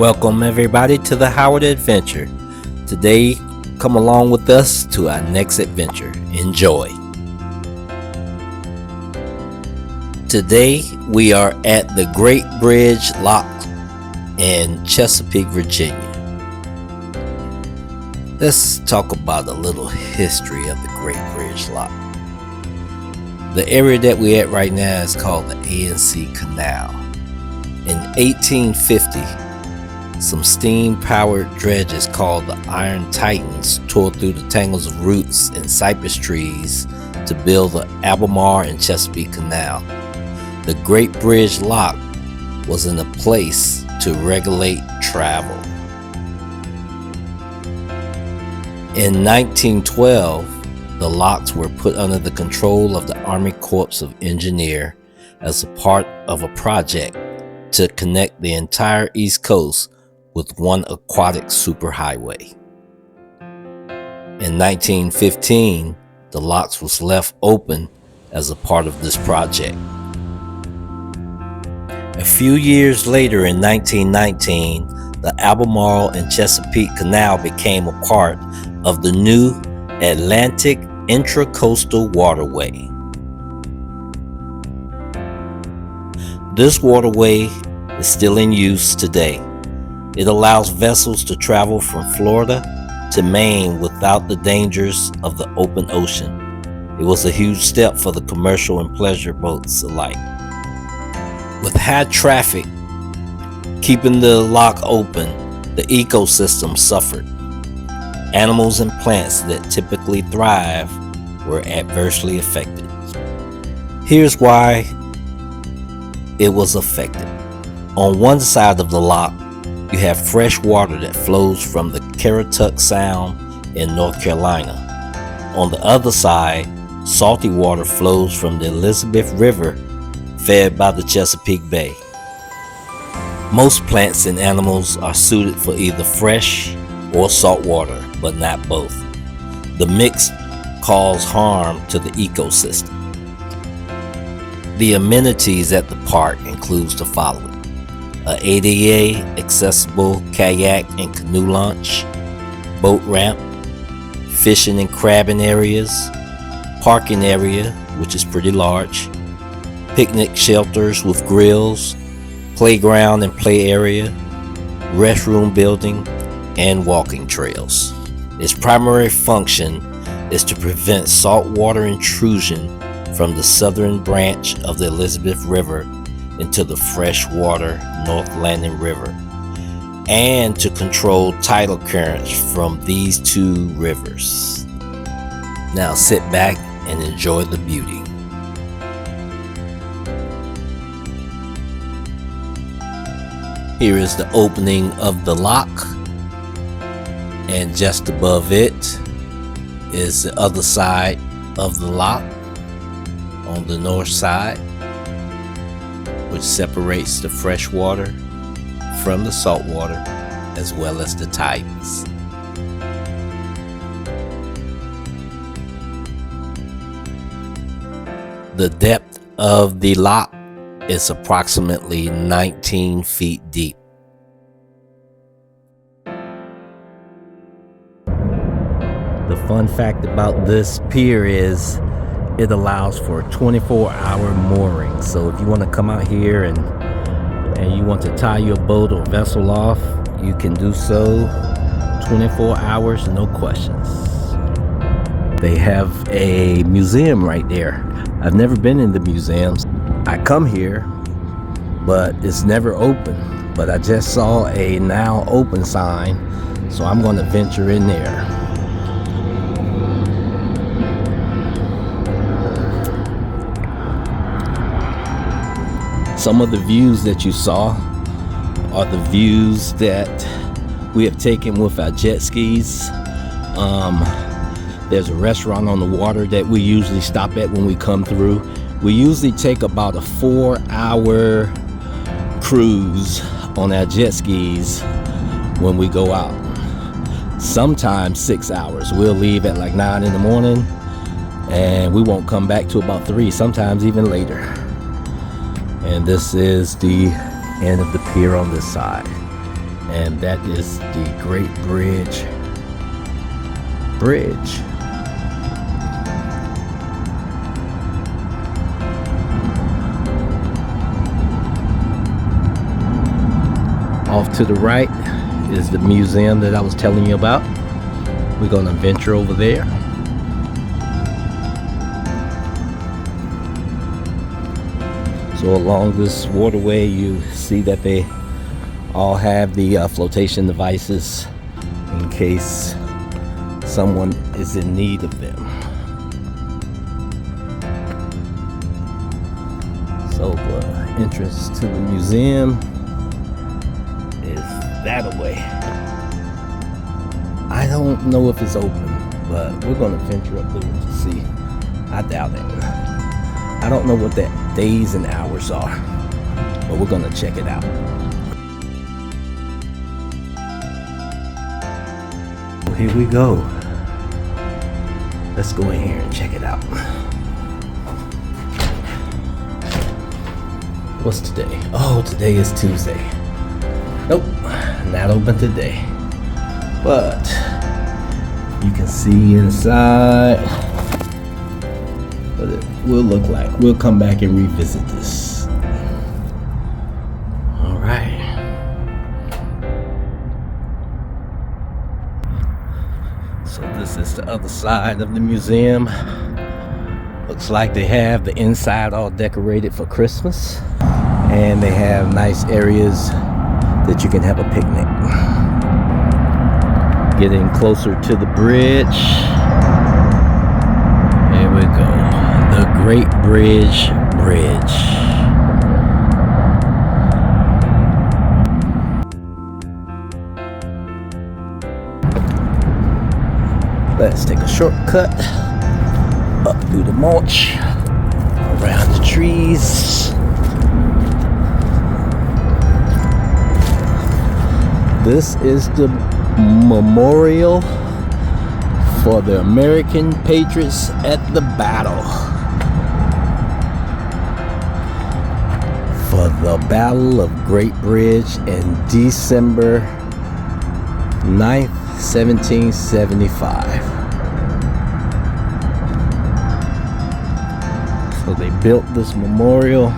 Welcome everybody to the Howard Adventure. Today, come along with us to our next adventure. Enjoy. Today, we are at the Great Bridge Lock in Chesapeake, Virginia. Let's talk about a little history of the Great Bridge Lock. The area that we're at right now is called the ANC Canal. In 1850, some steam-powered dredges called the Iron Titans tore through the tangles of roots and cypress trees to build the Albemarle and Chesapeake Canal. The Great Bridge Lock was in a place to regulate travel. In 1912, the locks were put under the control of the Army Corps of Engineers as a part of a project to connect the entire East Coast with one aquatic superhighway. In 1915, the locks was left open as a part of this project. A few years later, in 1919, the Albemarle and Chesapeake Canal became a part of the new Atlantic Intracoastal Waterway. This waterway is still in use today. It allows vessels to travel from Florida to Maine without the dangers of the open ocean. It was a huge step for the commercial and pleasure boats alike. With high traffic keeping the lock open, the ecosystem suffered. Animals and plants that typically thrive were adversely affected. Here's why it was affected. On one side of the lock, you have fresh water that flows from the Currituck Sound in North Carolina. On the other side, salty water flows from the Elizabeth River, fed by the Chesapeake Bay. Most plants and animals are suited for either fresh or salt water, but not both. The mix causes harm to the ecosystem. The amenities at the park includes the following: a ADA accessible kayak and canoe launch, boat ramp, fishing and crabbing areas, parking area, which is pretty large, picnic shelters with grills, playground and play area, restroom building, and walking trails. Its primary function is to prevent saltwater intrusion from the southern branch of the Elizabeth River into the freshwater North Landing River, and to control tidal currents from these two rivers. Now sit back and enjoy the beauty. Here is the opening of the lock, and just above it is the other side of the lock on the north side, which separates the fresh water from the salt water, as well as the tides. The depth of the lock is approximately 19 feet deep. The fun fact about this pier is it allows for a 24-hour mooring. So if you want to come out here and you want to tie your boat or vessel off, you can do so 24 hours, no questions. They have a museum right there. I've never been in the museums. I come here, but it's never open. But I just saw a now open sign, so I'm going to venture in there. Some of the views that you saw are the views that we have taken with our jet skis. There's a restaurant on the water that we usually stop at when we come through. We usually take about a 4-hour cruise on our jet skis when we go out. Sometimes 6 hours. We'll leave at like 9 in the morning and we won't come back to about 3, sometimes even later. And this is the end of the pier on this side. And that is the Great Bridge. Off to the right is the museum that I was telling you about. We're going to venture over there. So along this waterway, you see that they all have the flotation devices in case someone is in need of them. So the entrance to the museum is that way. I don't know if it's open, but we're going to venture up there to see. I doubt it. I don't know what that days and hours are, but we're going to check it out. Well, here we go. Let's go in here and check it out. What's today? Oh, today is Tuesday. Nope, not open today. But you can see inside what it will look like. We'll come back and revisit this. All right. So this is the other side of the museum. Looks like they have the inside all decorated for Christmas. And they have nice areas that you can have a picnic. Getting closer to the bridge. Here we go. The Great Bridge. Let's take a shortcut up through the mulch, around the trees. This is the memorial for the American patriots at the battle. For the Battle of Great Bridge in December 9th, 1775. So they built this memorial.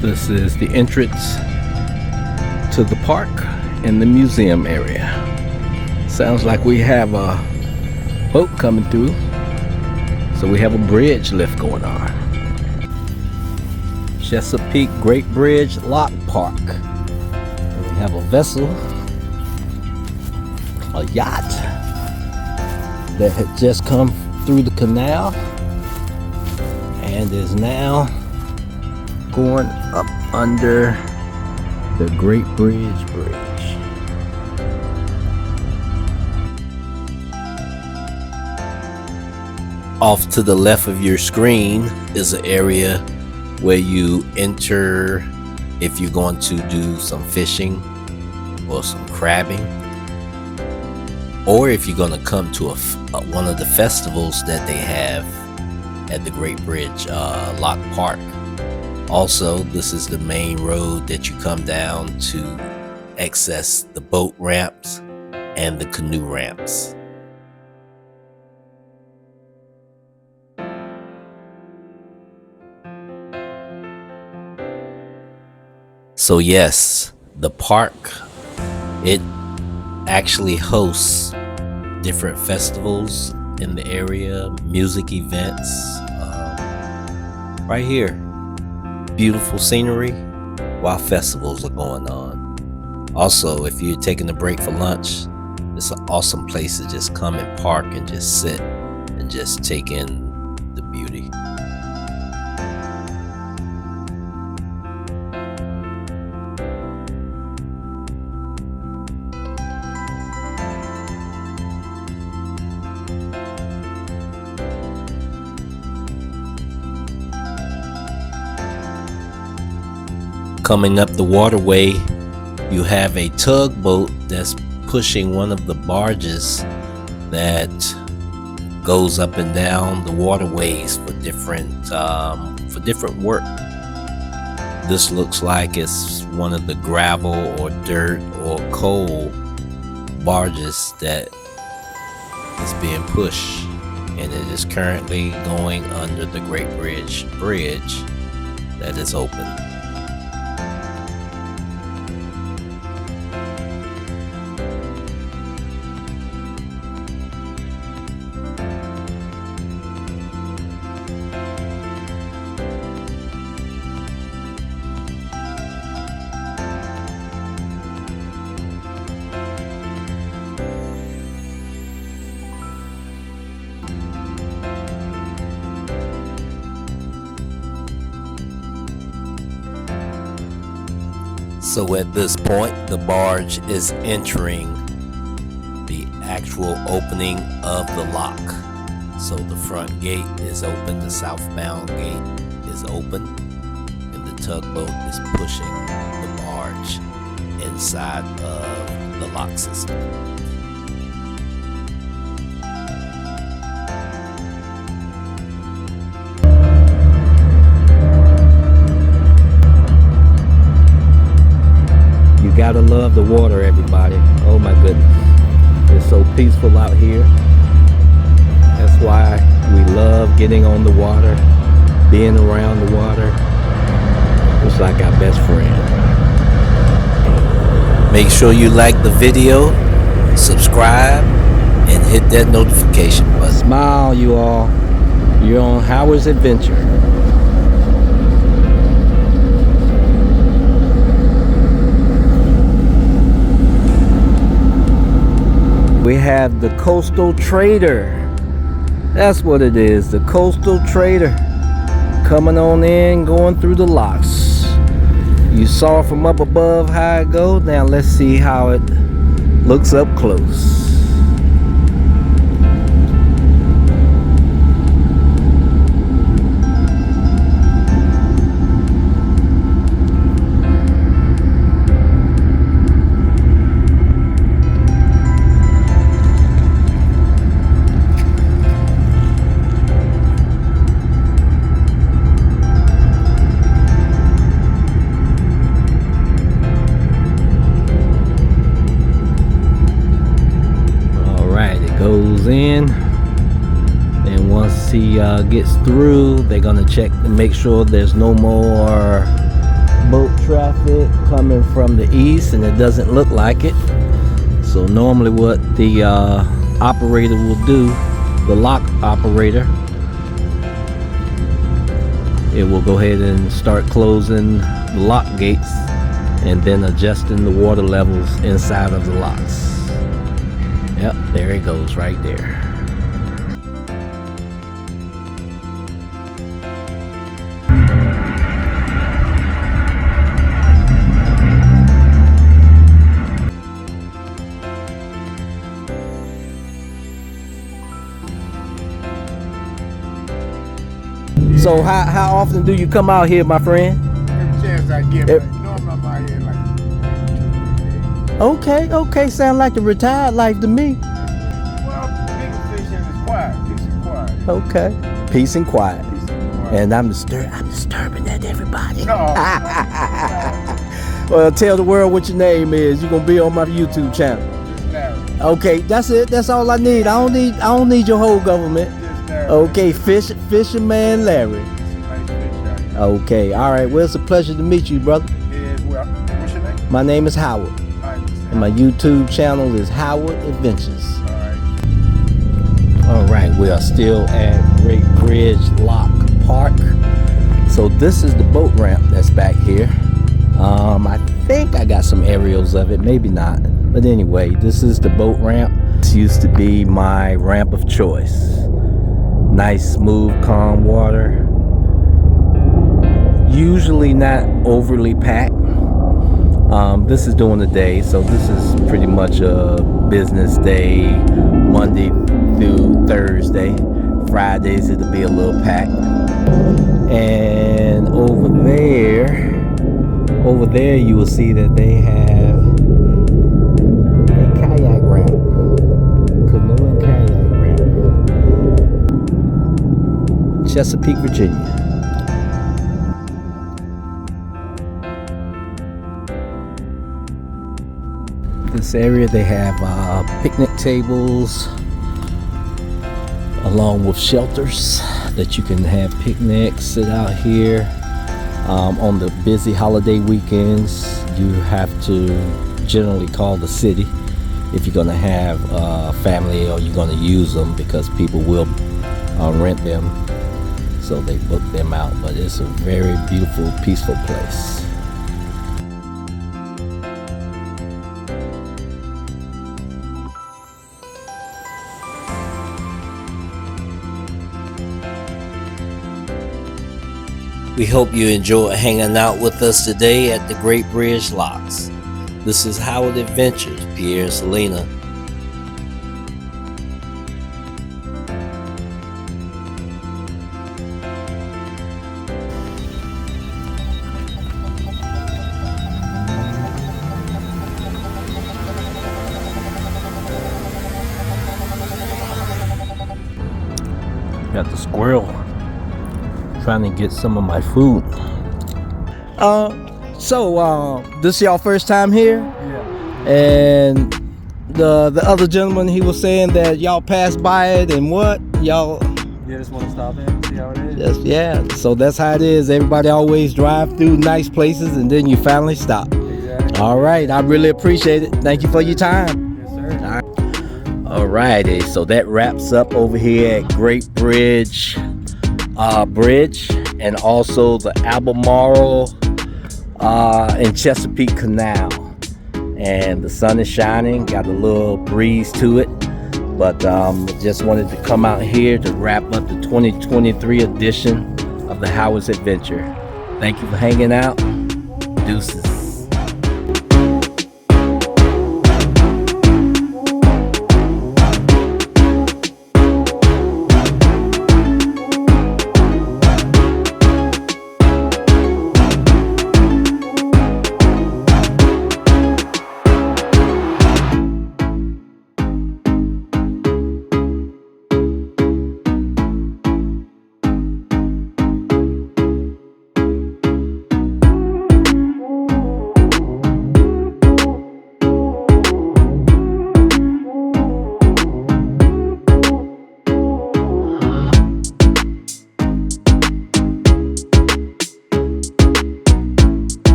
This is the entrance to the park and the museum area. Sounds like we have a boat coming through. So we have a bridge lift going on. Chesapeake Great Bridge Lock Park. And we have a vessel, a yacht, that had just come through the canal and is now going up under the Great Bridge. Off to the left of your screen is an area where you enter if you're going to do some fishing or some crabbing, or if you're going to come to one of the festivals that they have at the Great Bridge Lock Park. Also, this is the main road that you come down to access the boat ramps and the canoe ramps. So yes, the park, it actually hosts different festivals in the area, music events, right here. Beautiful scenery while festivals are going on. Also, if you're taking a break for lunch, it's an awesome place to just come and park and just sit and just take in the beauty. Coming up the waterway, you have a tugboat that's pushing one of the barges that goes up and down the waterways for different work. This looks like it's one of the gravel or dirt or coal barges that is being pushed, and it is currently going under the Great Bridge that is open. So at this point, the barge is entering the actual opening of the lock. So the front gate is open, the southbound gate is open, and the tugboat is pushing the barge inside of the lock system. You gotta love the water, everybody. Oh my goodness. It's so peaceful out here. That's why we love getting on the water, being around the water. It's like our best friend. Make sure you like the video, subscribe, and hit that notification button. Smile, you all. You're on Howard's Adventure. We have the Coastal Trader. That's what it is, the Coastal Trader. Coming on in, going through the locks. You saw from up above how it goes. Now let's see how it looks up close. Goes in, and once he gets through, they're gonna check and make sure there's no more boat traffic coming from the east, and it doesn't look like it. So normally what the operator will do, the lock operator, it will go ahead and start closing the lock gates and then adjusting the water levels inside of the locks. Yep, there it goes right there. So how often do you come out here, my friend? Every chance I get, but normally I'm out here like 2 days. Okay, sound like the retired life to me. Well, bigger fishing is quiet, peace and quiet. Okay, peace and quiet. Peace and quiet. And I'm disturbing that, everybody. No. Well, tell the world what your name is. You're gonna be on my YouTube channel. Just Larry. Okay, that's it. That's all I need. I don't need your whole government. Just Larry. Okay, fisherman Larry. It's a nice fish out here. Okay, all right. Well, it's a pleasure to meet you, brother. Is, well, what's your name? My name is Howard, All right, Mr. and my YouTube channel is Howard Adventures. All right. All right, we are still at Great Bridge Lock Park. So this is the boat ramp that's back here. I think I got some aerials of it, maybe not. But anyway, this is the boat ramp. This used to be my ramp of choice. Nice, smooth, calm water. Usually not overly packed. This is during the day, so this is pretty much a business day, Monday through Thursday. Fridays it'll be a little packed. And over over there you will see that they have a kayak ramp, canoe and kayak ramp. Chesapeake, Virginia. This area they have picnic tables along with shelters that you can have picnics, sit out here. On the busy holiday weekends, you have to generally call the city if you're going to have family or you're going to use them, because people will rent them, so they book them out. But it's a very beautiful, peaceful place. We hope you enjoyed hanging out with us today at the Great Bridge Locks. This is Howard Adventures, Pierre and Selena. Got the squirrel trying to get some of my food. So this is y'all first time here? Yeah. And the other gentleman, he was saying that y'all passed by it and what? Y'all Just want to stop in, see how it is. yeah, so that's how it is. Everybody always drive through nice places and then you finally stop. Exactly. All right, I really appreciate it. Thank you for your time. Yes, sir. Alrighty, so that wraps up over here at Great Bridge Bridge, and also the Albemarle and Chesapeake Canal. And the sun is shining, got a little breeze to it, but just wanted to come out here to wrap up the 2023 edition of the Howard's Adventure. Thank you for hanging out. Deuces.